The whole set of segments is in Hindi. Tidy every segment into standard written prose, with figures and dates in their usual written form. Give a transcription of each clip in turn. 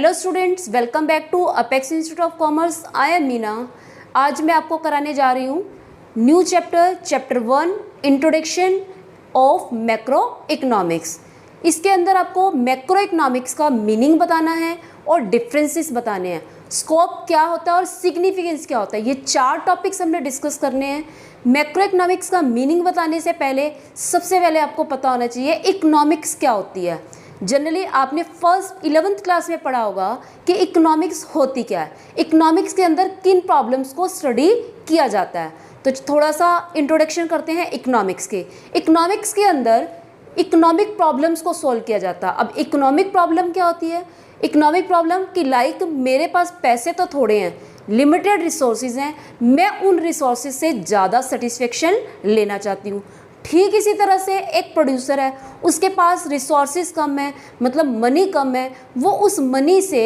Hello students, welcome back to apex institute of commerce. I am Meena. आज मैं आपको कराने जा रही हूँ new chapter 1 introduction of macroeconomics. इसके अंदर आपको मैक्रो इकोनॉमिक्स का मीनिंग बताना है और डिफरेंसेस बताने हैं, स्कोप क्या होता है और सिग्निफिकेंस क्या होता है। ये 4 टॉपिक्स हमने डिस्कस करने हैं। मैक्रो इकोनॉमिक्स का मीनिंग बताने से पहले सबसे पहले आपको पता होना चाहिए इकोनॉमिक्स क्या होती है। जनरली आपने 11th क्लास में पढ़ा होगा कि इकोनॉमिक्स होती क्या है, इकोनॉमिक्स के अंदर किन प्रॉब्लम्स को स्टडी किया जाता है। तो थोड़ा सा इंट्रोडक्शन करते हैं इकोनॉमिक्स के। इकोनॉमिक्स के अंदर इकोनॉमिक प्रॉब्लम्स को सॉल्व किया जाता है। अब इकोनॉमिक प्रॉब्लम क्या होती है? इकोनॉमिक प्रॉब्लम कि लाइक मेरे पास पैसे तो थोड़े हैं, लिमिटेड रिसोर्सेज हैं, मैं उन रिसोर्सेज से ज़्यादा सेटिस्फेक्शन लेना चाहती हूँ। ठीक इसी तरह से एक प्रोड्यूसर है, उसके पास रिसोर्सेज कम है, मतलब मनी कम है, वो उस मनी से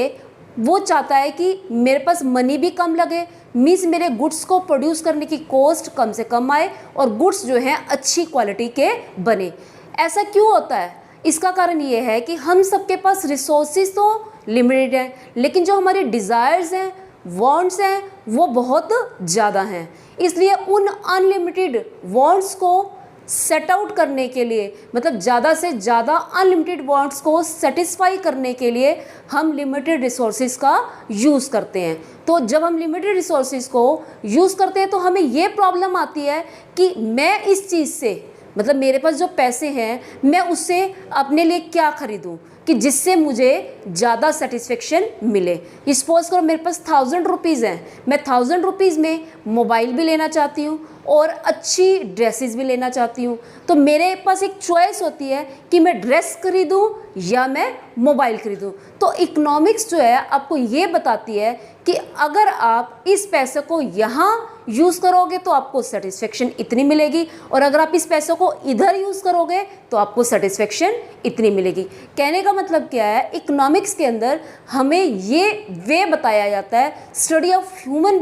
वो चाहता है कि मेरे पास मनी भी कम लगे, मीन्स मेरे गुड्स को प्रोड्यूस करने की कॉस्ट कम से कम आए और गुड्स जो हैं अच्छी क्वालिटी के बने। ऐसा क्यों होता है? इसका कारण ये है कि हम सबके पास रिसोर्सेज तो लिमिटेड हैं, लेकिन जो हमारे डिज़ायर्स हैं, वांट्स हैं, वो बहुत ज़्यादा हैं। इसलिए उन अनलिमिटेड वांट्स को सेट आउट करने के लिए, मतलब ज़्यादा से ज़्यादा अनलिमिटेड वांट्स को सेटिस्फाई करने के लिए हम लिमिटेड रिसोर्सेज का यूज़ करते हैं। तो जब हम लिमिटेड रिसोर्सेज को यूज़ करते हैं तो हमें ये प्रॉब्लम आती है कि मैं इस चीज़ से, मतलब मेरे पास जो पैसे हैं, मैं उससे अपने लिए क्या खरीदूं कि जिससे मुझे ज़्यादा सेटिस्फेक्शन मिले। सपोज करो मेरे पास 1000 रुपीज़ हैं, मैं 1000 रुपीज़ में मोबाइल भी लेना चाहती हूँ और अच्छी ड्रेसेस भी लेना चाहती हूँ। तो मेरे पास एक चॉइस होती है कि मैं ड्रेस खरीदूँ या मैं मोबाइल खरीदूँ। तो इकोनॉमिक्स जो है आपको ये बताती है कि अगर आप इस पैसे को यहाँ यूज़ करोगे तो आपको सेटिस्फेक्शन इतनी मिलेगी, और अगर आप इस पैसे को इधर यूज़ करोगे तो आपको सेटिस्फेक्शन इतनी मिलेगी। कहने का मतलब क्या है? इकोनॉमिक्स के अंदर हमें ये वे बताया जाता है, स्टडी ऑफ ह्यूमन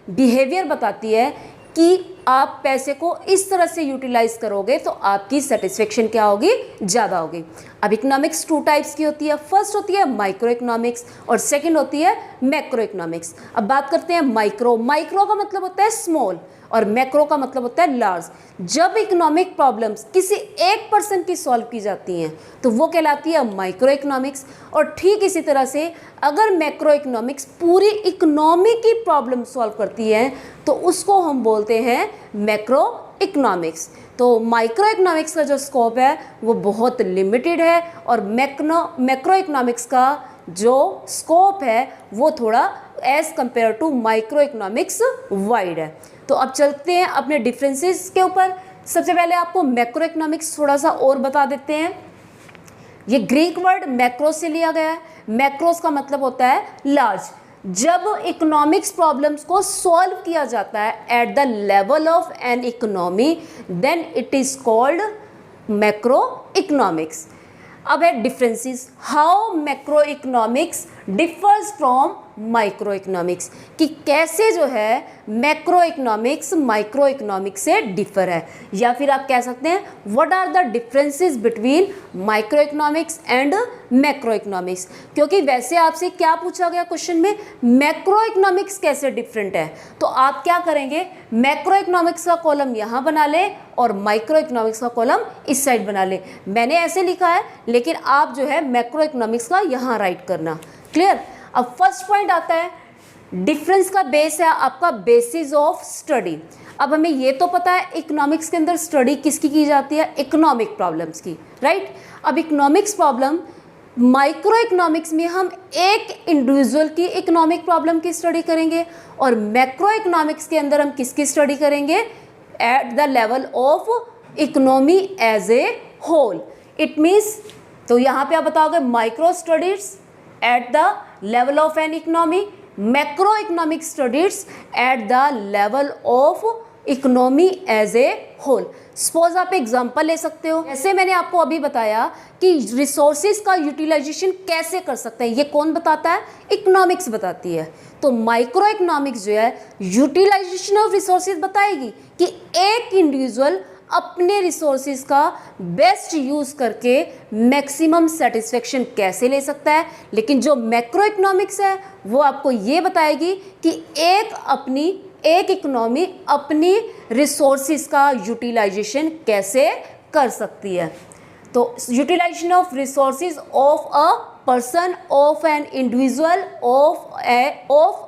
बिहेवियर बताती है कि आप पैसे को इस तरह से यूटिलाइज करोगे तो आपकी सेटिस्फेक्शन क्या होगी? ज़्यादा होगी। अब इकोनॉमिक्स 2 टाइप्स की होती है। फर्स्ट होती है माइक्रो इकोनॉमिक्स और सेकंड होती है मैक्रो इकोनॉमिक्स। अब बात करते हैं माइक्रो। माइक्रो का मतलब होता है स्मॉल और मैक्रो का मतलब होता है लार्ज। जब इकोनॉमिक प्रॉब्लम्स किसी एक पर्सन की सॉल्व की जाती हैं तो वो कहलाती है माइक्रो इकोनॉमिक्स। और ठीक इसी तरह से अगर मैक्रो इकोनॉमिक्स पूरी इकोनॉमी की प्रॉब्लम सॉल्व करती है तो उसको हम बोलते हैं मैक्रो इकोनॉमिक्स। तो माइक्रो इकोनॉमिक्स का जो स्कोप है वो बहुत लिमिटेड है और मैक्रो इकोनॉमिक्स का जो स्कोप है वो थोड़ा as compare to micro economics wide है। तो अब चलते हैं अपने डिफरेंसेस के ऊपर। सबसे पहले आपको मैक्रो इकोनॉमिक्स थोड़ा सा और बता देते हैं। ये ग्रीक वर्ड मैक्रो से लिया गया है। मैक्रोस का मतलब होता है लार्ज। जब इकोनॉमिक्स प्रॉब्लम्स को सॉल्व किया जाता है at the level of an economy, then it is called macro economics. अब है differences, how macro economics differs from micro economics, कि कैसे जो है मैक्रो इकोनॉमिक्स माइक्रो इकोनॉमिक्स से डिफर है, या फिर आप कह सकते हैं what are the differences between micro economics and macro economics. क्योंकि वैसे आपसे क्या पूछा गया क्वेश्चन में, मैक्रो इकोनॉमिक्स कैसे डिफरेंट है, तो आप क्या करेंगे, मैक्रो इकोनॉमिक्स का कॉलम यहाँ बना लें और माइक्रो इकोनॉमिक्स का कॉलम इस साइड बना लें। मैंने ऐसे लिखा है, लेकिन आप जो है मैक्रो इकोनॉमिक्स का यहाँ राइट करना। क्लियर? अब फर्स्ट पॉइंट आता है डिफरेंस का बेस है आपका बेसिस ऑफ स्टडी। अब हमें ये तो पता है इकोनॉमिक्स के अंदर स्टडी किसकी की जाती है? इकोनॉमिक प्रॉब्लम्स की, राइट। अब इकोनॉमिक्स प्रॉब्लम, माइक्रो इकोनॉमिक्स में हम एक इंडिविजुअल की इकोनॉमिक प्रॉब्लम की स्टडी करेंगे और मैक्रो इकोनॉमिक्स के अंदर हम किसकी स्टडी करेंगे? At the level of economy as a whole. It means, तो यहाँ पे आप बताओगे micro studies at the level of an economy, macroeconomic studies at the level of economy as a whole। Suppose आप एग्जांपल ले सकते हो, जैसे मैंने आपको अभी बताया कि रिसोर्सेज का यूटिलाइजेशन कैसे कर सकते हैं, ये कौन बताता है? इकोनॉमिक्स बताती है। तो माइक्रो इकोनॉमिक्स जो है यूटिलाइजेशन ऑफ रिसोर्सेज बताएगी कि एक इंडिविजुअल अपने रिसोर्सेज का बेस्ट यूज़ करके मैक्सिमम सेटिस्फेक्शन कैसे ले सकता है। लेकिन जो मैक्रो इकोनॉमिक्स है वो आपको ये बताएगी कि एक इकोनॉमी अपनी रिसोर्सेज का यूटिलाइजेशन कैसे कर सकती है। तो utilization of resources of a person, of an individual, of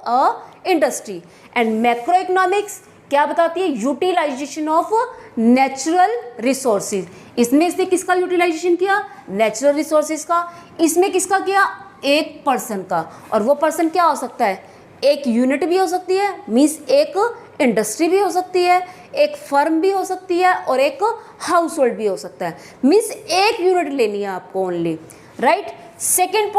a industry. And macro economics क्या बताती है? Utilization of natural resources. इसमें से किसका यूटिलाइजेशन किया? नेचुरल रिसोर्सेज का। इसमें किसका किया? एक पर्सन का। और वो पर्सन क्या हो सकता है? एक यूनिट भी हो सकती है, मीन्स एक इंडस्ट्री भी हो सकती है, एक फर्म भी हो सकती है और एक हाउस होल्ड भी हो सकता है। मीन्स एक यूनिट लेनी है आपको ओनली, राइट। सेकेंड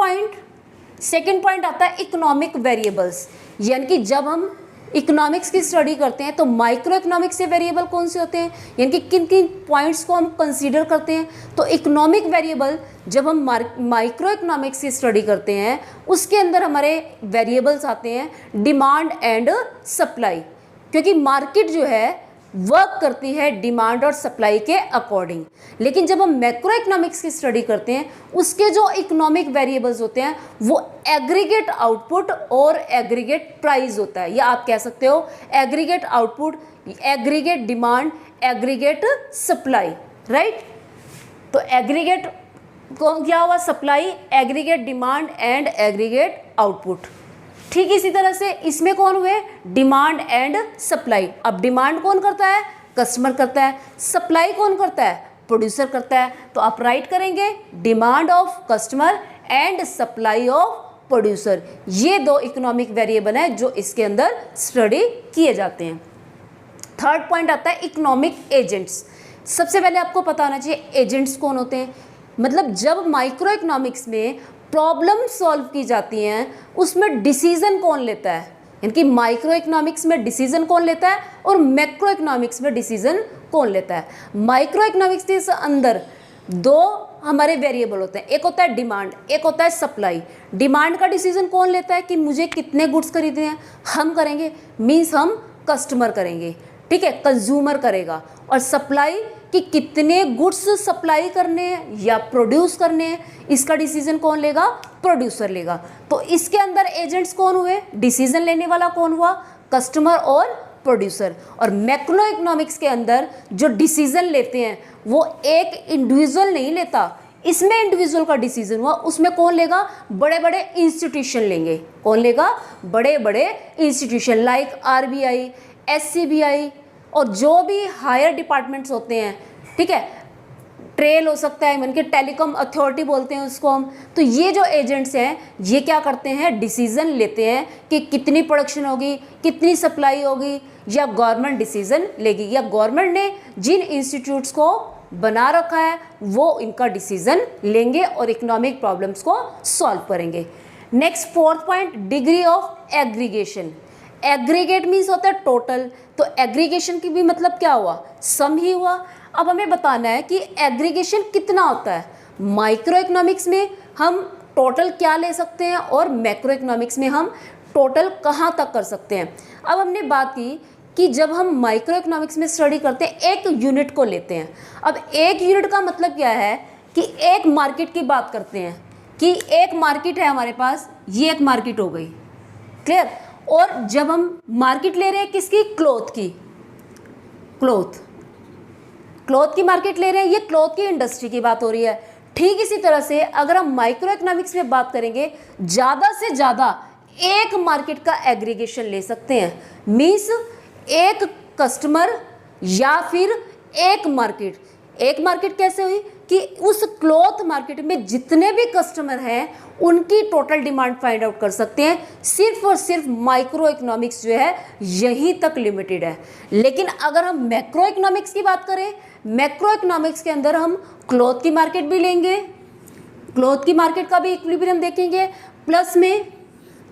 पॉइंट आता है इकोनॉमिक वेरिएबल्स। यानी कि जब हम इकोनॉमिक्स की स्टडी करते हैं तो माइक्रो इकोनॉमिक्स से वेरिएबल कौन से होते हैं, यानी कि किन किन पॉइंट्स को हम कंसीडर करते हैं। तो इकोनॉमिक वेरिएबल जब हम माइक्रो इकोनॉमिक्स की स्टडी करते हैं उसके अंदर हमारे वेरिएबल्स आते हैं डिमांड एंड सप्लाई, क्योंकि मार्केट जो है वर्क करती है डिमांड और सप्लाई के अकॉर्डिंग। लेकिन जब हम मैक्रो इकोनॉमिक्स की स्टडी करते हैं उसके जो इकोनॉमिक वेरिएबल्स होते हैं वो एग्रीगेट आउटपुट और एग्रीगेट प्राइस होता है, या आप कह सकते हो aggregate output, aggregate demand, aggregate supply, right. तो एग्रीगेट कौन क्या हुआ? Supply, aggregate demand and aggregate output. ठीक इसी तरह से इसमें कौन हुए? Demand and supply. अब डिमांड कौन करता है? कस्टमर करता है। सप्लाई कौन करता है? प्रोड्यूसर करता है। तो आप राइट करेंगे demand of customer and supply of producer. ये दो इकोनॉमिक वेरिएबल हैं जो इसके अंदर स्टडी किए जाते हैं। थर्ड पॉइंट आता है इकोनॉमिक एजेंट्स। सबसे पहले आपको पता होना चाहिए एजेंट्स कौन होते हैं। मतलब जब माइक्रो इकोनॉमिक्स में प्रॉब्लम सॉल्व की जाती हैं उसमें डिसीजन कौन लेता है, यानी कि माइक्रो इकोनॉमिक्स में डिसीजन कौन लेता है और मैक्रो इकोनॉमिक्स में डिसीजन कौन लेता है। माइक्रो इकोनॉमिक्स के अंदर दो हमारे वेरिएबल होते हैं, एक होता है डिमांड, एक होता है सप्लाई। डिमांड का डिसीजन कौन लेता है कि मुझे कितने गुड्स खरीदने हैं? हम करेंगे, मीन्स हम कस्टमर करेंगे, ठीक है, कंज्यूमर करेगा। और सप्लाई कि कितने गुड्स सप्लाई करने हैं या प्रोड्यूस करने हैं, इसका डिसीजन कौन लेगा? प्रोड्यूसर लेगा। तो इसके अंदर एजेंट्स कौन हुए? डिसीजन लेने वाला कौन हुआ? कस्टमर और प्रोड्यूसर। और मैक्रो इकोनॉमिक्स के अंदर जो डिसीजन लेते हैं वो एक इंडिविजुअल नहीं लेता, इसमें इंडिविजुअल का डिसीजन हुआ, उसमें कौन लेगा? बड़े बड़े इंस्टीट्यूशन लेंगे। कौन लेगा? बड़े बड़े इंस्टीट्यूशन लाइक RBI, SCBI और जो भी हायर डिपार्टमेंट्स होते हैं, ठीक है, ट्रेल हो सकता है, मन के टेलीकॉम अथॉरिटी बोलते हैं उसको हम। तो ये जो एजेंट्स हैं ये क्या करते हैं? डिसीजन लेते हैं कि कितनी प्रोडक्शन होगी, कितनी सप्लाई होगी, या गवर्नमेंट डिसीजन लेगी, या गवर्नमेंट ने जिन इंस्टीट्यूट्स को बना रखा है वो इनका डिसीजन लेंगे और इकोनॉमिक प्रॉब्लम्स को सॉल्व करेंगे। Next fourth point, degree of aggregation. Aggregate means होता है टोटल, तो एग्रीगेशन की भी मतलब क्या हुआ? सम ही हुआ। अब हमें बताना है कि एग्रीगेशन कितना होता है। माइक्रो इकोनॉमिक्स में हम टोटल क्या ले सकते हैं और मैक्रो इकोनॉमिक्स में हम टोटल कहाँ तक कर सकते हैं। अब हमने बात की कि जब हम माइक्रो इकोनॉमिक्स में स्टडी करते हैं एक यूनिट को लेते हैं। अब एक यूनिट का मतलब क्या है कि एक मार्केट की बात करते हैं कि एक मार्केट है हमारे पास, ये एक मार्केट हो गई, क्लियर। और जब हम मार्केट ले रहे हैं किसकी? क्लॉथ की, क्लॉथ की मार्केट ले रहे हैं, ये क्लॉथ की इंडस्ट्री की बात हो रही है। ठीक इसी तरह से अगर हम माइक्रो इकोनॉमिक्स में बात करेंगे, ज़्यादा से ज़्यादा एक मार्केट का एग्रीगेशन ले सकते हैं, मीन्स एक कस्टमर या फिर एक मार्केट। एक मार्केट कैसे हुई कि उस क्लॉथ मार्केट में जितने भी कस्टमर हैं उनकी टोटल डिमांड फाइंड आउट कर सकते हैं। सिर्फ और सिर्फ माइक्रो इकोनॉमिक्स जो है यहीं तक लिमिटेड है। लेकिन अगर हम मैक्रो इकोनॉमिक्स की बात करें, मैक्रो इकोनॉमिक्स के अंदर हम क्लॉथ की मार्केट भी लेंगे, क्लॉथ की मार्केट का भी इक्विलिब्रियम देखेंगे, प्लस में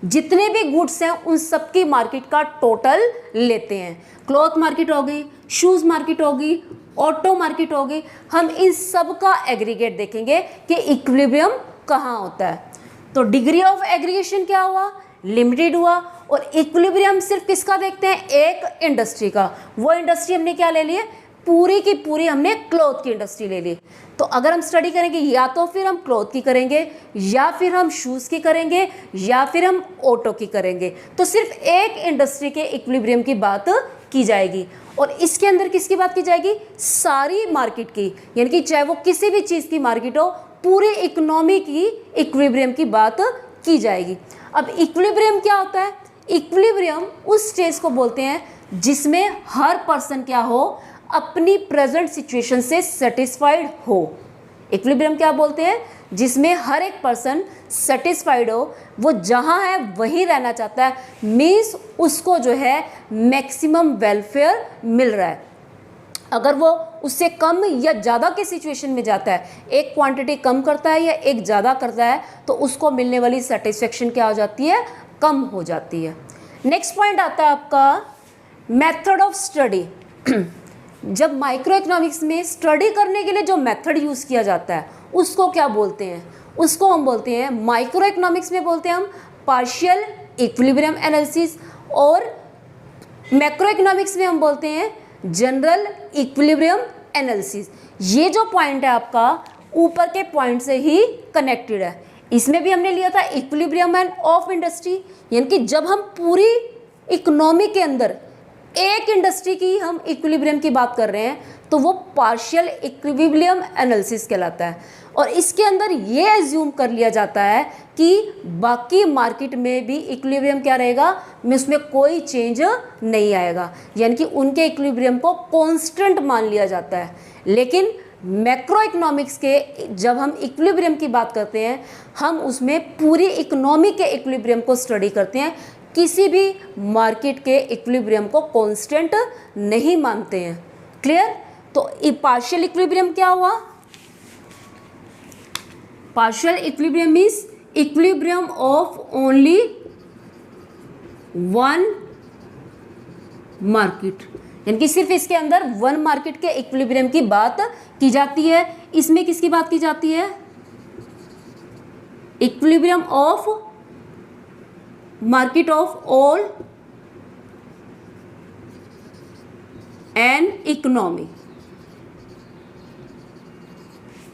जितने भी गुड्स हैं उन सब की मार्केट का टोटल लेते हैं। क्लॉथ मार्केट हो गई, शूज़ मार्केट होगी, ऑटो मार्केट होगी, हम इन सब का एग्रीगेट देखेंगे कि इक्विलिब्रियम कहाँ होता है। तो डिग्री ऑफ एग्रीगेशन क्या हुआ? लिमिटेड हुआ। और इक्विलिब्रियम सिर्फ किसका देखते हैं? एक इंडस्ट्री का। वो इंडस्ट्री हमने क्या ले ली है? पूरी की पूरी हमने क्लॉथ की इंडस्ट्री ले ली। तो अगर हम स्टडी करेंगे या तो फिर हम क्लॉथ की करेंगे, या फिर हम शूज़ की करेंगे, या फिर हम ऑटो की करेंगे। तो सिर्फ एक इंडस्ट्री के इक्विलिब्रियम की बात की जाएगी, और इसके अंदर किसकी बात की जाएगी? सारी मार्केट की, यानी कि चाहे वो किसी भी चीज़ की मार्केट हो, पूरे इकोनॉमी की इक्विलिब्रियम की बात की जाएगी। अब इक्विलिब्रियम क्या होता है? इक्विलिब्रियम उस स्टेज को बोलते हैं जिसमें हर पर्सन क्या हो, अपनी प्रेजेंट सिचुएशन से सेटिस्फाइड हो। इक्विलिब्रियम क्या बोलते हैं? जिसमें हर एक पर्सन सेटिस्फाइड हो, वो जहाँ है वहीं रहना चाहता है, मीन्स उसको जो है मैक्सिमम वेलफेयर मिल रहा है। अगर वो उससे कम या ज़्यादा के सिचुएशन में जाता है, एक क्वांटिटी कम करता है या एक ज़्यादा करता है, तो उसको मिलने वाली सेटिस्फेक्शन क्या हो जाती है? कम हो जाती है। नेक्स्ट पॉइंट आता है आपका मेथड ऑफ स्टडी। जब माइक्रो इकोनॉमिक्स में स्टडी करने के लिए जो मेथड यूज़ किया जाता है उसको क्या बोलते हैं? उसको हम बोलते हैं, माइक्रो इकोनॉमिक्स में बोलते हैं हम पार्शियल इक्विलिब्रियम एनालिसिस, और मैक्रो इकोनॉमिक्स में हम बोलते हैं जनरल इक्विलिब्रियम एनालिसिस। ये जो पॉइंट है आपका ऊपर के पॉइंट से ही कनेक्टेड है। इसमें भी हमने लिया था इक्विलिब्रियम एंड ऑफ इंडस्ट्री, यानी कि जब हम पूरी इकोनॉमी के अंदर एक इंडस्ट्री की हम इक्विलिब्रियम की बात कर रहे हैं तो वो पार्शियल इक्विलिब्रियम एनालिसिस कहलाता है। और इसके अंदर ये एज्यूम कर लिया जाता है कि बाकी मार्केट में भी इक्विलिब्रियम क्या रहेगा, में उसमें कोई चेंज नहीं आएगा, यानी कि उनके इक्विलिब्रियम को कांस्टेंट मान लिया जाता है। लेकिन मैक्रो इकोनॉमिक्स के जब हम इक्विलिब्रियम की बात करते हैं, हम उसमें पूरी इकोनॉमी के इक्विलिब्रियम को स्टडी करते हैं, किसी भी मार्केट के इक्विलिब्रियम को कांस्टेंट नहीं मानते हैं। क्लियर? तो पार्शियल इक्विलिब्रियम क्या हुआ? Partial equilibrium means equilibrium of only one market, यानी कि सिर्फ इसके अंदर वन मार्केट के इक्विलिब्रियम की बात की जाती है। इसमें किसकी बात की जाती है? Equilibrium of market of all an economy.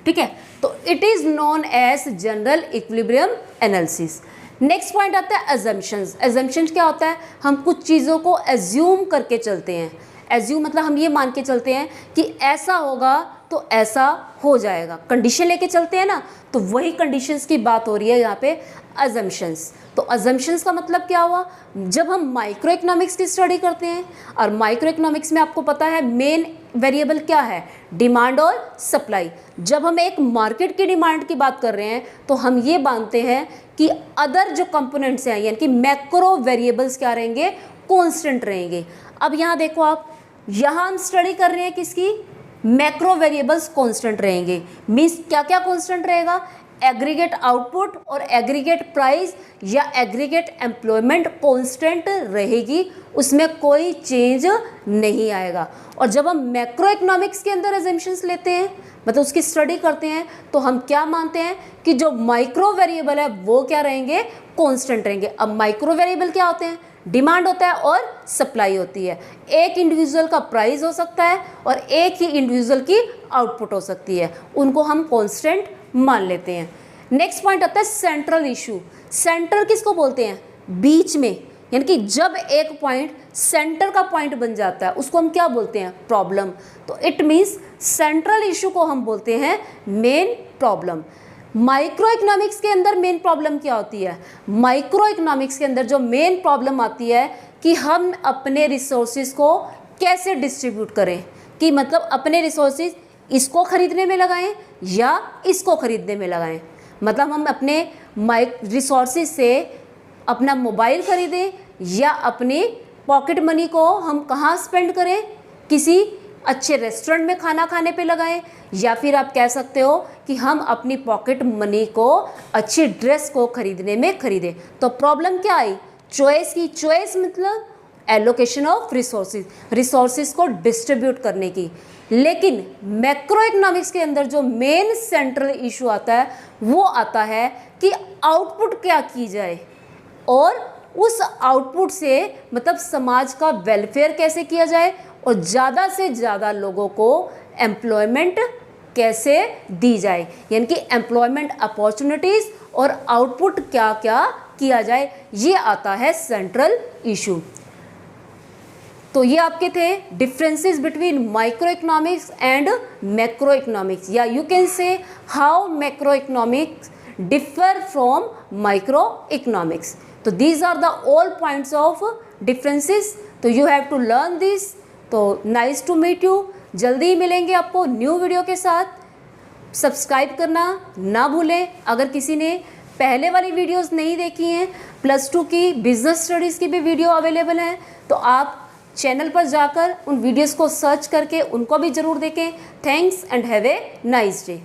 ठीक है, तो it is known as general equilibrium analysis. Next point आता है अजम्पशंस। अजम्पशंस क्या होता है? हम कुछ चीज़ों को एज्यूम करके चलते हैं। एज्यूम मतलब हम ये मान के चलते हैं कि ऐसा होगा तो ऐसा हो जाएगा, कंडीशन लेके चलते हैं ना, तो वही कंडीशंस की बात हो रही है यहाँ पे, अजम्पशंस। तो अजम्पशंस का मतलब क्या हुआ? जब हम माइक्रो इकोनॉमिक्स की स्टडी करते हैं, और माइक्रो इकोनॉमिक्स में आपको पता है मेन वेरिएबल क्या है? डिमांड और सप्लाई। जब हम एक मार्केट की डिमांड की बात कर रहे हैं तो हम ये मानते हैं कि अदर जो कंपोनेंट्स हैं, यानी कि मैक्रो वेरिएबल्स क्या रहेंगे? कॉन्स्टेंट रहेंगे। अब यहाँ देखो आप, यहाँ हम स्टडी कर रहे हैं किसकी? मैक्रो वेरिएबल्स कांस्टेंट रहेंगे। मीन्स क्या क्या कांस्टेंट रहेगा? एग्रीगेट आउटपुट और एग्रीगेट प्राइस या एग्रीगेट एम्प्लॉयमेंट कांस्टेंट रहेगी, उसमें कोई चेंज नहीं आएगा। और जब हम मैक्रो इकोनॉमिक्स के अंदर अजम्पशंस लेते हैं, मतलब उसकी स्टडी करते हैं, तो हम क्या मानते हैं कि जो माइक्रो वेरिएबल है वो क्या रहेंगे? कांस्टेंट रहेंगे। अब माइक्रो वेरिएबल क्या होते हैं? डिमांड होता है और सप्लाई होती है। एक इंडिविजुअल का प्राइस हो सकता है और एक ही इंडिविजुअल की आउटपुट हो सकती है, उनको हम कांस्टेंट मान लेते हैं। नेक्स्ट पॉइंट आता है सेंट्रल इशू। सेंटर किसको बोलते हैं? बीच में, यानी कि जब एक पॉइंट सेंटर का पॉइंट बन जाता है उसको हम क्या बोलते हैं? प्रॉब्लम। तो इट मीन्स सेंट्रल इशू को हम बोलते हैं मेन प्रॉब्लम। माइक्रो इकोनॉमिक्स के अंदर मेन प्रॉब्लम क्या होती है? माइक्रो इकोनॉमिक्स के अंदर जो मेन प्रॉब्लम आती है कि हम अपने रिसोर्सेज को कैसे डिस्ट्रीब्यूट करें, कि मतलब अपने रिसोर्सेज इसको खरीदने में लगाएं या इसको खरीदने में लगाएं। मतलब हम अपने रिसोर्सेज से अपना मोबाइल खरीदें या अपनी पॉकेट मनी को हम कहाँ स्पेंड करें? किसी अच्छे रेस्टोरेंट में खाना खाने पे लगाएं, या फिर आप कह सकते हो कि हम अपनी पॉकेट मनी को अच्छी ड्रेस को खरीदने में खरीदें। तो प्रॉब्लम क्या आई? चॉइस की। चॉइस मतलब एलोकेशन ऑफ रिसोर्सेज, रिसोर्सेज को डिस्ट्रीब्यूट करने की। लेकिन मैक्रो इकोनॉमिक्स के अंदर जो मेन सेंट्रल इशू आता है वो आता है कि आउटपुट क्या की जाए, और उस आउटपुट से मतलब समाज का वेलफेयर कैसे किया जाए, और ज़्यादा से ज़्यादा लोगों को एम्प्लॉयमेंट कैसे दी जाए, यानी कि एम्प्लॉयमेंट अपॉर्चुनिटीज़ और आउटपुट क्या क्या किया जाए, ये आता है सेंट्रल इशू। तो ये आपके थे differences between micro economics and macro economics, या you can say how macro economics differ from micro economics. तो these are the all points of differences, तो you have to learn this. तो नाइस टू मीट यू, जल्दी ही मिलेंगे आपको न्यू वीडियो के साथ। सब्सक्राइब करना ना भूलें। अगर किसी ने पहले वाली वीडियोस नहीं देखी हैं, +2 की बिजनेस स्टडीज़ की भी वीडियो अवेलेबल है, तो आप चैनल पर जाकर उन वीडियोस को सर्च करके उनको भी ज़रूर देखें। Thanks and have a nice day.